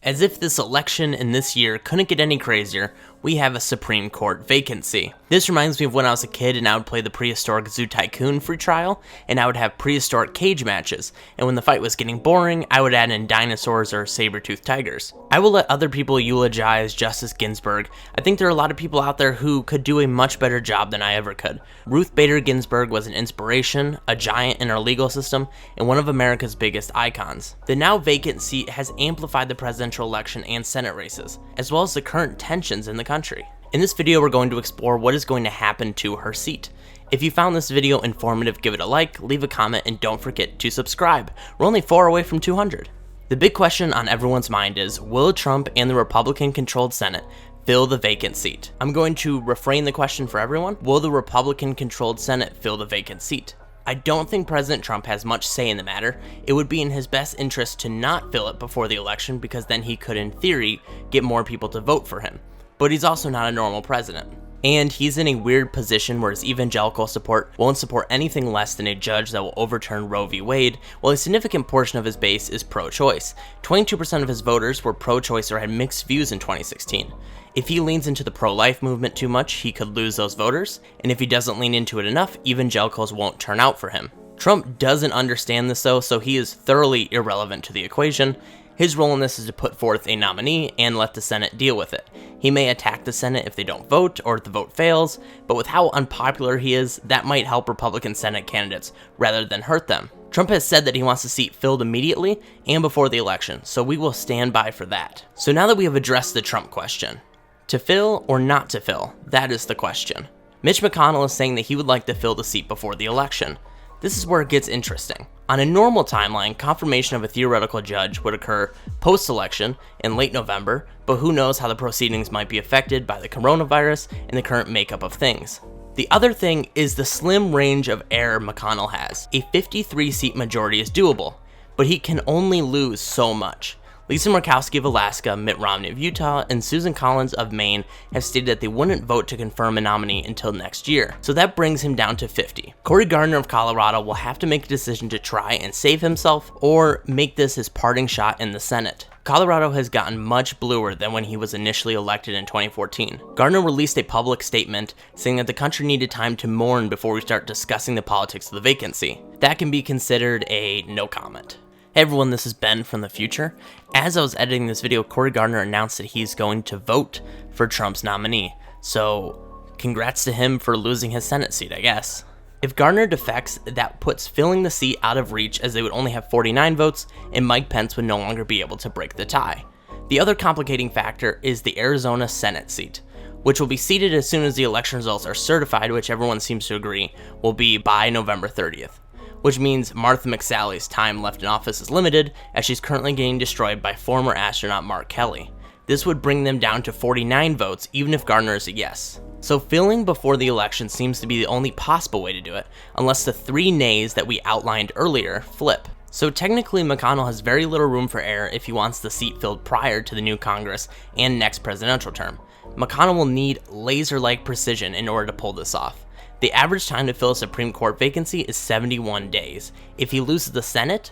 As if this election and this year couldn't get any crazier, we have a Supreme Court vacancy. This reminds me of when I was a kid and I would play the prehistoric Zoo Tycoon free trial, and I would have prehistoric cage matches, and when the fight was getting boring, I would add in dinosaurs or saber-toothed tigers. I will let other people eulogize Justice Ginsburg. I think there are a lot of people out there who could do a much better job than I ever could. Ruth Bader Ginsburg was an inspiration, a giant in our legal system, and one of America's biggest icons. The now vacant seat has amplified the presidential election and Senate races, as well as the current tensions in the country. In this video, we're going to explore what is going to happen to her seat. If you found this video informative, give it a like, leave a comment, and don't forget to subscribe. We're only 4 away from 200. The big question on everyone's mind is, will Trump and the Republican-controlled Senate fill the vacant seat? I'm going to reframe the question for everyone. Will the Republican-controlled Senate fill the vacant seat? I don't think President Trump has much say in the matter. It would be in his best interest to not fill it before the election because then he could, in theory, get more people to vote for him. But he's also not a normal president. And he's in a weird position where his evangelical support won't support anything less than a judge that will overturn Roe v. Wade, while a significant portion of his base is pro-choice. 22% of his voters were pro-choice or had mixed views in 2016. If he leans into the pro-life movement too much, he could lose those voters, and if he doesn't lean into it enough, evangelicals won't turn out for him. Trump doesn't understand this though, so he is thoroughly irrelevant to the equation. His role in this is to put forth a nominee and let the Senate deal with it. He may attack the Senate if they don't vote or if the vote fails, but with how unpopular he is, that might help Republican Senate candidates rather than hurt them. Trump has said that he wants the seat filled immediately and before the election, so we will stand by for that. So now that we have addressed the Trump question, to fill or not to fill, that is the question. Mitch McConnell is saying that he would like to fill the seat before the election. This is where it gets interesting. On a normal timeline, confirmation of a theoretical judge would occur post-election in late November, but who knows how the proceedings might be affected by the coronavirus and the current makeup of things. The other thing is the slim range of error McConnell has. A 53-seat majority is doable, but he can only lose so much. Lisa Murkowski of Alaska, Mitt Romney of Utah, and Susan Collins of Maine have stated that they wouldn't vote to confirm a nominee until next year, so that brings him down to 50. Cory Gardner of Colorado will have to make a decision to try and save himself or make this his parting shot in the Senate. Colorado has gotten much bluer than when he was initially elected in 2014. Gardner released a public statement saying that the country needed time to mourn before we start discussing the politics of the vacancy. That can be considered a no comment. Hey everyone, this is Ben from the future. As I was editing this video, Cory Gardner announced that he's going to vote for Trump's nominee. So, congrats to him for losing his Senate seat, I guess. If Gardner defects, that puts filling the seat out of reach as they would only have 49 votes and Mike Pence would no longer be able to break the tie. The other complicating factor is the Arizona Senate seat, which will be seated as soon as the election results are certified, which everyone seems to agree will be by November 30th. Which means Martha McSally's time left in office is limited, as she's currently getting destroyed by former astronaut Mark Kelly. This would bring them down to 49 votes, even if Gardner is a yes. So filling before the election seems to be the only possible way to do it, unless the 3 nays that we outlined earlier flip. So technically McConnell has very little room for error if he wants the seat filled prior to the new Congress and next presidential term. McConnell will need laser-like precision in order to pull this off. The average time to fill a Supreme Court vacancy is 71 days. If he loses the Senate,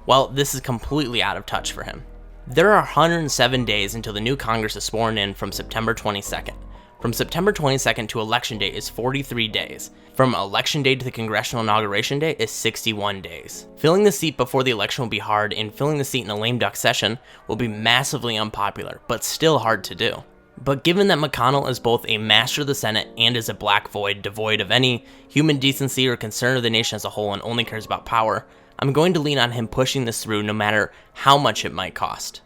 well, this is completely out of touch for him. There are 107 days until the new Congress is sworn in from September 22nd. From September 22nd to Election Day is 43 days. From Election Day to the Congressional Inauguration Day is 61 days. Filling the seat before the election will be hard, and filling the seat in a lame duck session will be massively unpopular, but still hard to do. But given that McConnell is both a master of the Senate and is a black void devoid of any human decency or concern of the nation as a whole and only cares about power, I'm going to lean on him pushing this through no matter how much it might cost.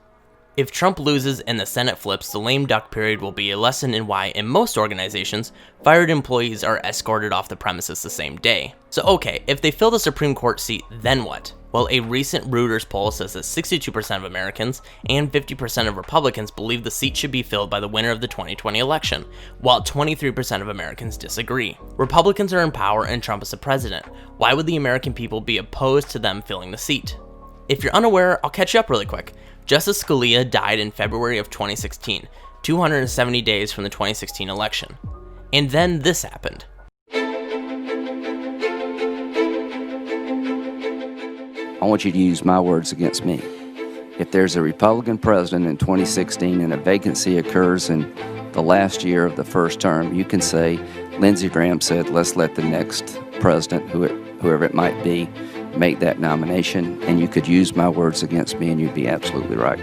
If Trump loses and the Senate flips, the lame duck period will be a lesson in why, in most organizations, fired employees are escorted off the premises the same day. So okay, if they fill the Supreme Court seat, then what? Well, a recent Reuters poll says that 62% of Americans and 50% of Republicans believe the seat should be filled by the winner of the 2020 election, while 23% of Americans disagree. Republicans are in power and Trump is the president. Why would the American people be opposed to them filling the seat? If you're unaware, I'll catch you up really quick. Justice Scalia died in February of 2016, 270 days from the 2016 election. And then this happened. I want you to use my words against me. If there's a Republican president in 2016 and a vacancy occurs in the last year of the first term, you can say, Lindsey Graham said, let's let the next president, whoever it might be, make that nomination, and you could use my words against me, and you'd be absolutely right.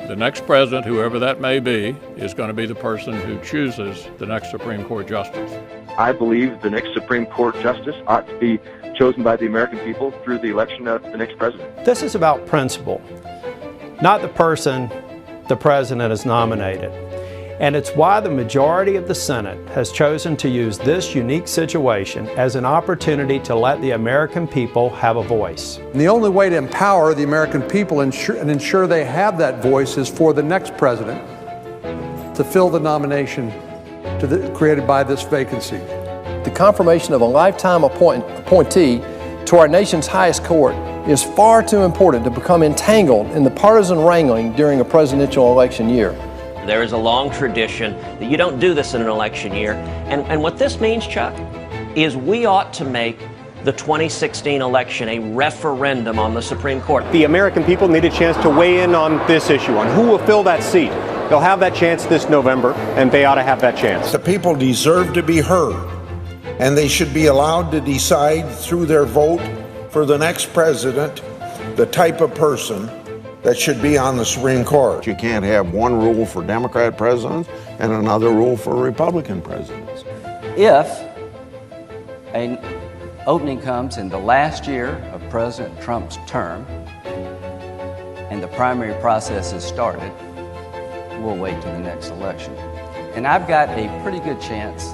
The next president, whoever that may be, is going to be the person who chooses the next Supreme Court justice. I believe the next Supreme Court justice ought to be chosen by the American people through the election of the next president. This is about principle, not the person the president has nominated. And it's why the majority of the Senate has chosen to use this unique situation as an opportunity to let the American people have a voice. And the only way to empower the American people and ensure they have that voice is for the next president to fill the nomination created by this vacancy. The confirmation of a lifetime appointee to our nation's highest court is far too important to become entangled in the partisan wrangling during a presidential election year. There is a long tradition that you don't do this in an election year. And what this means, Chuck, is we ought to make the 2016 election a referendum on the Supreme Court. The American people need a chance to weigh in on this issue, on who will fill that seat. They'll have that chance this November, and they ought to have that chance. The people deserve to be heard, and they should be allowed to decide through their vote for the next president the type of person that should be on the Supreme Court. You can't have one rule for Democrat presidents and another rule for Republican presidents. If an opening comes in the last year of President Trump's term and the primary process is started, we'll wait to the next election. And I've got a pretty good chance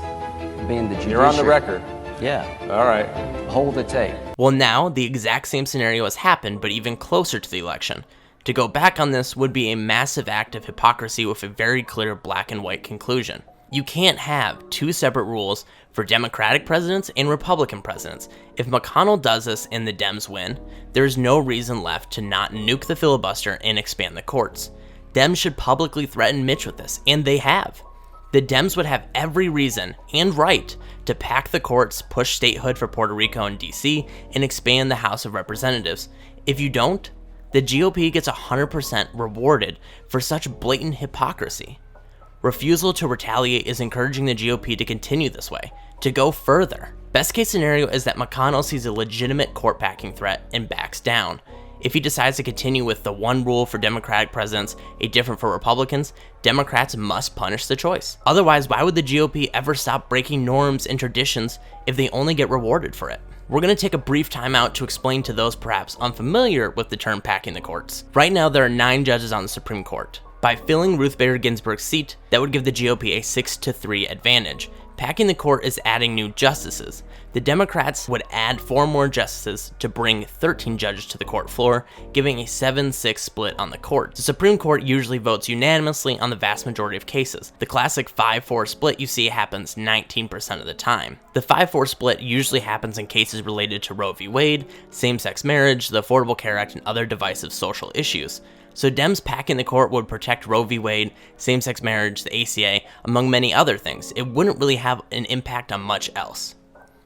of being the judiciary. You're on the record. Yeah. All right. Hold the tape. Well, now the exact same scenario has happened, but even closer to the election. To go back on this would be a massive act of hypocrisy with a very clear black and white conclusion. You can't have two separate rules for Democratic presidents and Republican presidents. If McConnell does this and the Dems win, there's no reason left to not nuke the filibuster and expand the courts. Dems should publicly threaten Mitch with this, and they have. The Dems would have every reason and right to pack the courts, push statehood for Puerto Rico and DC, and expand the House of Representatives. If you don't, the GOP gets 100% rewarded for such blatant hypocrisy. Refusal to retaliate is encouraging the GOP to continue this way, to go further. Best case scenario is that McConnell sees a legitimate court packing threat and backs down. If he decides to continue with the one rule for Democratic presidents, a different for Republicans, Democrats must punish the choice. Otherwise, why would the GOP ever stop breaking norms and traditions if they only get rewarded for it? We're going to take a brief time out to explain to those perhaps unfamiliar with the term packing the courts. Right now, there are 9 judges on the Supreme Court. By filling Ruth Bader Ginsburg's seat, that would give the GOP a 6-3 advantage. Packing the court is adding new justices. The Democrats would add 4 more justices to bring 13 judges to the court floor, giving a 7-6 split on the court. The Supreme Court usually votes unanimously on the vast majority of cases. The classic 5-4 split you see happens 19% of the time. The 5-4 split usually happens in cases related to Roe v. Wade, same-sex marriage, the Affordable Care Act, and other divisive social issues. So Dems packing the court would protect Roe v. Wade, same-sex marriage, the ACA, among many other things. It wouldn't really have an impact on much else.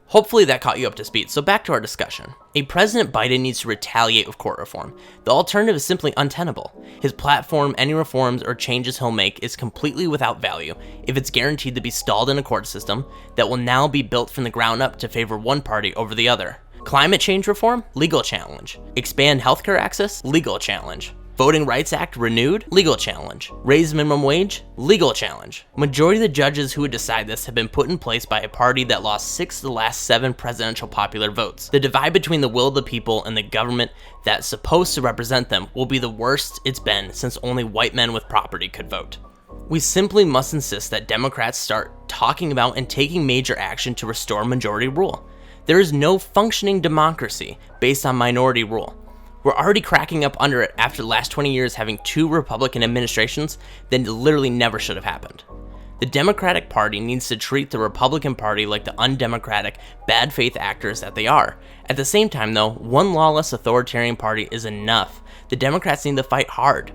Hopefully that caught you up to speed, so back to our discussion. A President Biden needs to retaliate with court reform. The alternative is simply untenable. His platform, any reforms or changes he'll make is completely without value if it's guaranteed to be stalled in a court system that will now be built from the ground up to favor one party over the other. Climate change reform? Legal challenge. Expand healthcare access? Legal challenge. Voting Rights Act renewed? Legal challenge. Raise minimum wage? Legal challenge. Majority of the judges who would decide this have been put in place by a party that lost 6 of the last 7 presidential popular votes. The divide between the will of the people and the government that's supposed to represent them will be the worst it's been since only white men with property could vote. We simply must insist that Democrats start talking about and taking major action to restore majority rule. There is no functioning democracy based on minority rule. We're already cracking up under it after the last 20 years having 2 Republican administrations that literally never should have happened. The Democratic Party needs to treat the Republican Party like the undemocratic, bad faith actors that they are. At the same time though, one lawless authoritarian party is enough. The Democrats need to fight hard.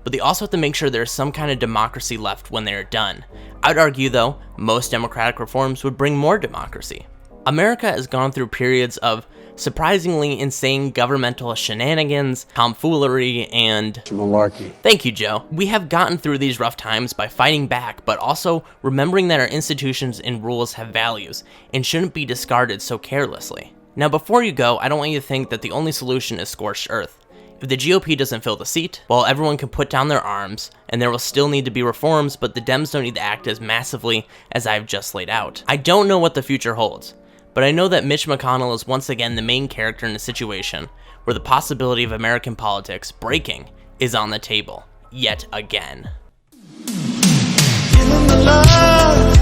But they also have to make sure there's some kind of democracy left when they're done. I'd argue though, most democratic reforms would bring more democracy. America has gone through periods of surprisingly insane governmental shenanigans, tomfoolery, and malarkey. Thank you, Joe. We have gotten through these rough times by fighting back, but also remembering that our institutions and rules have values and shouldn't be discarded so carelessly. Now, before you go, I don't want you to think that the only solution is scorched earth. If the GOP doesn't fill the seat, well, everyone can put down their arms, and there will still need to be reforms, but the Dems don't need to act as massively as I've just laid out. I don't know what the future holds, but I know that Mitch McConnell is once again the main character in a situation where the possibility of American politics breaking is on the table, yet again. Give 'em the love.